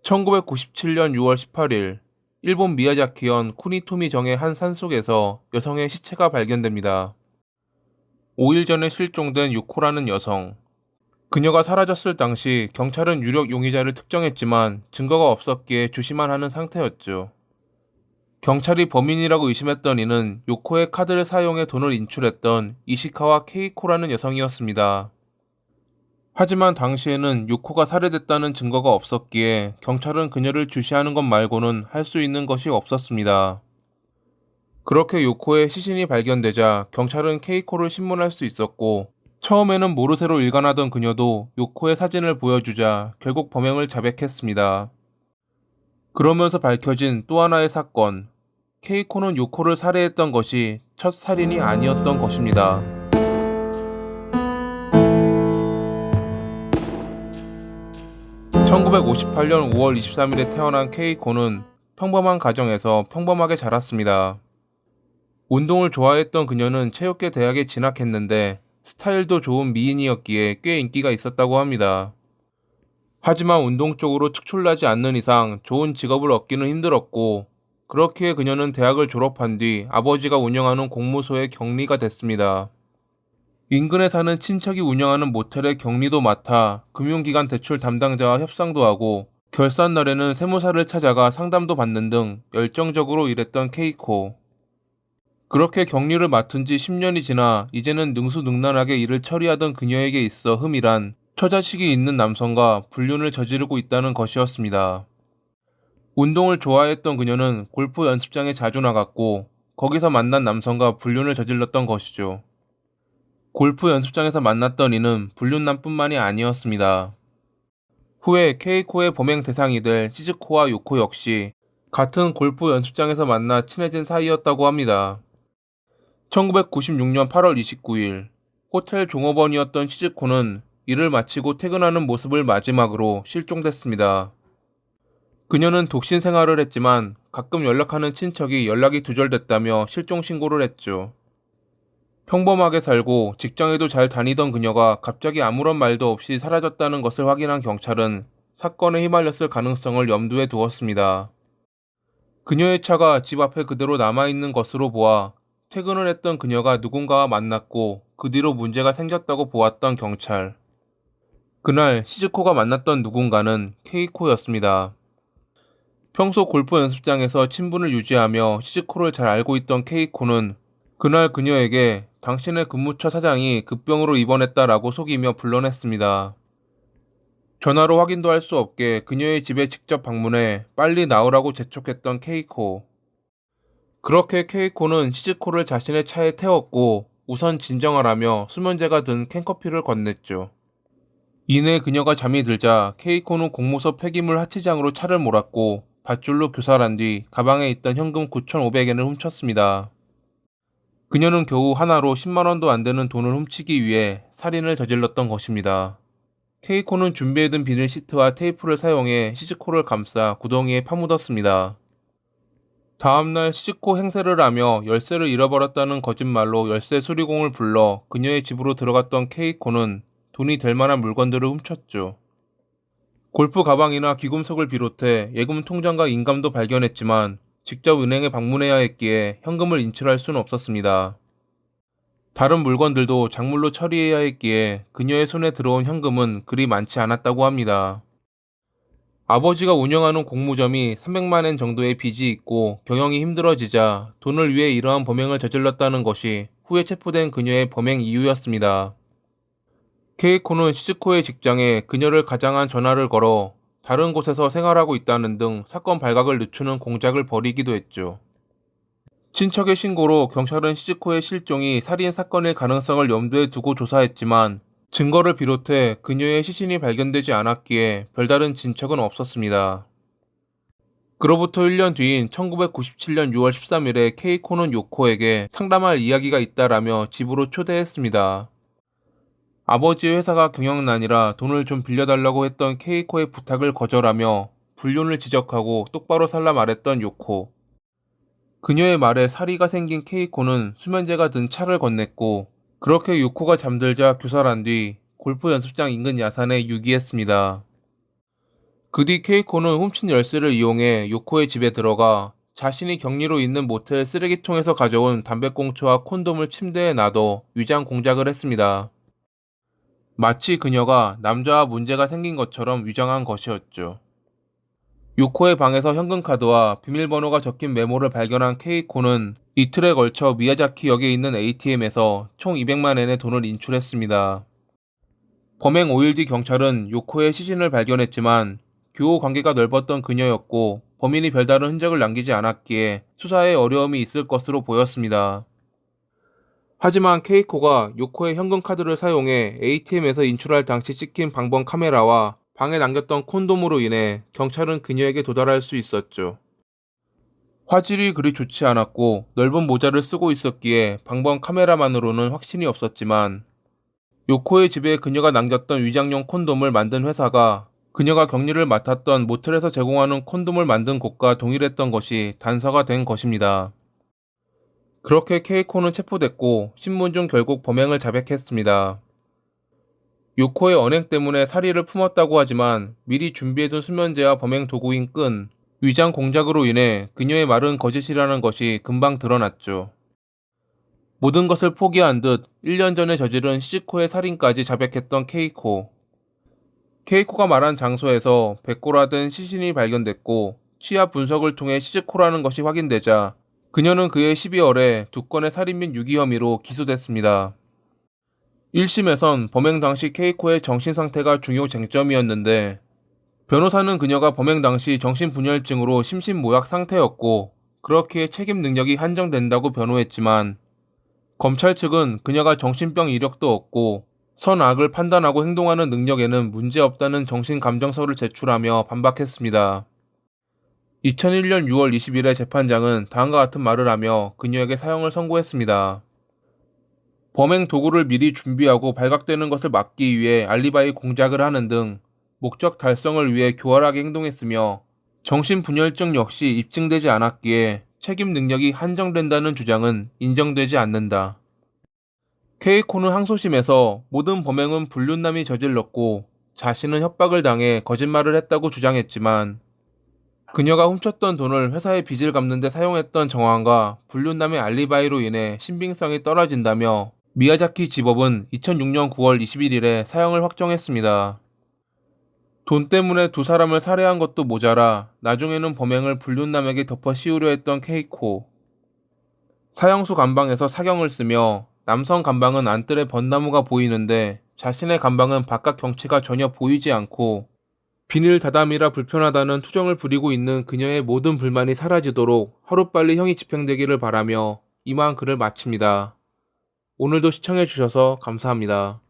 1997년 6월 18일, 일본 미야자키현 쿠니토미정의 한 산속에서 여성의 시체가 발견됩니다. 5일 전에 실종된 요코라는 여성. 그녀가 사라졌을 당시 경찰은 유력 용의자를 특정했지만 증거가 없었기에 주시만 하는 상태였죠. 경찰이 범인이라고 의심했던 이는 요코의 카드를 사용해 돈을 인출했던 이시카와 케이코라는 여성이었습니다. 하지만 당시에는 요코가 살해됐다는 증거가 없었기에 경찰은 그녀를 주시하는 것 말고는 할 수 있는 것이 없었습니다. 그렇게 요코의 시신이 발견되자 경찰은 케이코를 신문할 수 있었고, 처음에는 모르쇠로 일관하던 그녀도 요코의 사진을 보여주자 결국 범행을 자백했습니다. 그러면서 밝혀진 또 하나의 사건, 케이코는 요코를 살해했던 것이 첫 살인이 아니었던 것입니다. 1958년 5월 23일에 태어난 케이코는 평범한 가정에서 평범하게 자랐습니다. 운동을 좋아했던 그녀는 체육계 대학에 진학했는데 스타일도 좋은 미인이었기에 꽤 인기가 있었다고 합니다. 하지만 운동 쪽으로 특출나지 않는 이상 좋은 직업을 얻기는 힘들었고, 그렇기에 그녀는 대학을 졸업한 뒤 아버지가 운영하는 공무소에 격리가 됐습니다. 인근에 사는 친척이 운영하는 모텔의 격리도 맡아 금융기관 대출 담당자와 협상도 하고, 결산 날에는 세무사를 찾아가 상담도 받는 등 열정적으로 일했던 케이코. 그렇게 격리를 맡은 지 10년이 지나 이제는 능수능란하게 일을 처리하던 그녀에게 있어 흠이란 처자식이 있는 남성과 불륜을 저지르고 있다는 것이었습니다. 운동을 좋아했던 그녀는 골프 연습장에 자주 나갔고, 거기서 만난 남성과 불륜을 저질렀던 것이죠. 골프 연습장에서 만났던 이는 불륜남뿐만이 아니었습니다. 후에 케이코의 범행 대상이 될 시즈코와 요코 역시 같은 골프 연습장에서 만나 친해진 사이였다고 합니다. 1996년 8월 29일, 호텔 종업원이었던 시즈코는 일을 마치고 퇴근하는 모습을 마지막으로 실종됐습니다. 그녀는 독신 생활을 했지만 가끔 연락하는 친척이 연락이 두절됐다며 실종 신고를 했죠. 평범하게 살고 직장에도 잘 다니던 그녀가 갑자기 아무런 말도 없이 사라졌다는 것을 확인한 경찰은 사건에 휘말렸을 가능성을 염두에 두었습니다. 그녀의 차가 집 앞에 그대로 남아있는 것으로 보아 퇴근을 했던 그녀가 누군가와 만났고 그 뒤로 문제가 생겼다고 보았던 경찰. 그날 시즈코가 만났던 누군가는 케이코였습니다. 평소 골프 연습장에서 친분을 유지하며 시즈코를 잘 알고 있던 케이코는 그날 그녀에게 당신의 근무처 사장이 급병으로 입원했다라고 속이며 불러냈습니다. 전화로 확인도 할 수 없게 그녀의 집에 직접 방문해 빨리 나오라고 재촉했던 케이코. 그렇게 케이코는 시즈코를 자신의 차에 태웠고 우선 진정하라며 수면제가 든 캔커피를 건넸죠. 이내 그녀가 잠이 들자 케이코는 공무소 폐기물 하치장으로 차를 몰았고 밧줄로 교살한 뒤 가방에 있던 현금 9,500엔을 훔쳤습니다. 그녀는 겨우 하나로 10만 원도 안 되는 돈을 훔치기 위해 살인을 저질렀던 것입니다. 케이코는 준비해둔 비닐 시트와 테이프를 사용해 시즈코를 감싸 구덩이에 파묻었습니다. 다음날 시즈코 행세를 하며 열쇠를 잃어버렸다는 거짓말로 열쇠 수리공을 불러 그녀의 집으로 들어갔던 케이코는 돈이 될 만한 물건들을 훔쳤죠. 골프 가방이나 귀금속을 비롯해 예금 통장과 인감도 발견했지만 직접 은행에 방문해야 했기에 현금을 인출할 수는 없었습니다. 다른 물건들도 작물로 처리해야 했기에 그녀의 손에 들어온 현금은 그리 많지 않았다고 합니다. 아버지가 운영하는 공무점이 300만 엔 정도의 빚이 있고 경영이 힘들어지자 돈을 위해 이러한 범행을 저질렀다는 것이 후에 체포된 그녀의 범행 이유였습니다. 케이코는 시즈코의 직장에 그녀를 가장한 전화를 걸어 다른 곳에서 생활하고 있다는 등 사건 발각을 늦추는 공작을 벌이기도 했죠. 친척의 신고로 경찰은 시즈코의 실종이 살인 사건일 가능성을 염두에 두고 조사했지만 증거를 비롯해 그녀의 시신이 발견되지 않았기에 별다른 진척은 없었습니다. 그로부터 1년 뒤인 1997년 6월 13일에 케이코는 요코에게 상담할 이야기가 있다라며 집으로 초대했습니다. 아버지의 회사가 경영난이라 돈을 좀 빌려달라고 했던 케이코의 부탁을 거절하며 불륜을 지적하고 똑바로 살라 말했던 요코. 그녀의 말에 사리가 생긴 케이코는 수면제가 든 차를 건넸고, 그렇게 요코가 잠들자 교살한 뒤 골프 연습장 인근 야산에 유기했습니다. 그 뒤 케이코는 훔친 열쇠를 이용해 요코의 집에 들어가 자신이 격리로 있는 모텔 쓰레기통에서 가져온 담배꽁초와 콘돔을 침대에 놔둬 위장 공작을 했습니다. 마치 그녀가 남자와 문제가 생긴 것처럼 위장한 것이었죠. 요코의 방에서 현금카드와 비밀번호가 적힌 메모를 발견한 케이코는 이틀에 걸쳐 미야자키역에 있는 ATM에서 총 200만 엔의 돈을 인출했습니다. 범행 5일 뒤 경찰은 요코의 시신을 발견했지만 교우 관계가 넓었던 그녀였고 범인이 별다른 흔적을 남기지 않았기에 수사에 어려움이 있을 것으로 보였습니다. 하지만 케이코가 요코의 현금카드를 사용해 ATM에서 인출할 당시 찍힌 방범 카메라와 방에 남겼던 콘돔으로 인해 경찰은 그녀에게 도달할 수 있었죠. 화질이 그리 좋지 않았고 넓은 모자를 쓰고 있었기에 방범 카메라만으로는 확신이 없었지만 요코의 집에 그녀가 남겼던 위장용 콘돔을 만든 회사가 그녀가 격리를 맡았던 모텔에서 제공하는 콘돔을 만든 곳과 동일했던 것이 단서가 된 것입니다. 그렇게 케이코는 체포됐고 신문 중 결국 범행을 자백했습니다. 요코의 언행 때문에 사리를 품었다고 하지만 미리 준비해둔 수면제와 범행 도구인 끈, 위장 공작으로 인해 그녀의 말은 거짓이라는 것이 금방 드러났죠. 모든 것을 포기한 듯 1년 전에 저지른 시즈코의 살인까지 자백했던 케이코. 케이코가 말한 장소에서 백골화된 시신이 발견됐고 취합 분석을 통해 시즈코라는 것이 확인되자 그녀는 그해 12월에 2건의 살인 및 유기 혐의로 기소됐습니다. 1심에선 범행 당시 케이코의 정신 상태가 중요 쟁점이었는데 변호사는 그녀가 범행 당시 정신분열증으로 심신모약 상태였고 그렇기에 책임 능력이 한정된다고 변호했지만 검찰 측은 그녀가 정신병 이력도 없고 선악을 판단하고 행동하는 능력에는 문제없다는 정신감정서를 제출하며 반박했습니다. 2001년 6월 20일에 재판장은 다음과 같은 말을 하며 그녀에게 사형을 선고했습니다. 범행 도구를 미리 준비하고 발각되는 것을 막기 위해 알리바이 공작을 하는 등 목적 달성을 위해 교활하게 행동했으며 정신분열증 역시 입증되지 않았기에 책임 능력이 한정된다는 주장은 인정되지 않는다. 케이코는 항소심에서 모든 범행은 불륜남이 저질렀고 자신은 협박을 당해 거짓말을 했다고 주장했지만 그녀가 훔쳤던 돈을 회사의 빚을 갚는 데 사용했던 정황과 불륜남의 알리바이로 인해 신빙성이 떨어진다며 미야자키 지법은 2006년 9월 21일에 사형을 확정했습니다. 돈 때문에 두 사람을 살해한 것도 모자라 나중에는 범행을 불륜남에게 덮어 씌우려 했던 케이코. 사형수 감방에서 사경을 쓰며 남성 감방은 안뜰에 벚나무가 보이는데 자신의 감방은 바깥 경치가 전혀 보이지 않고 비닐 다담이라 불편하다는 투정을 부리고 있는 그녀의 모든 불만이 사라지도록 하루빨리 형이 집행되기를 바라며 이만 글을 마칩니다. 오늘도 시청해주셔서 감사합니다.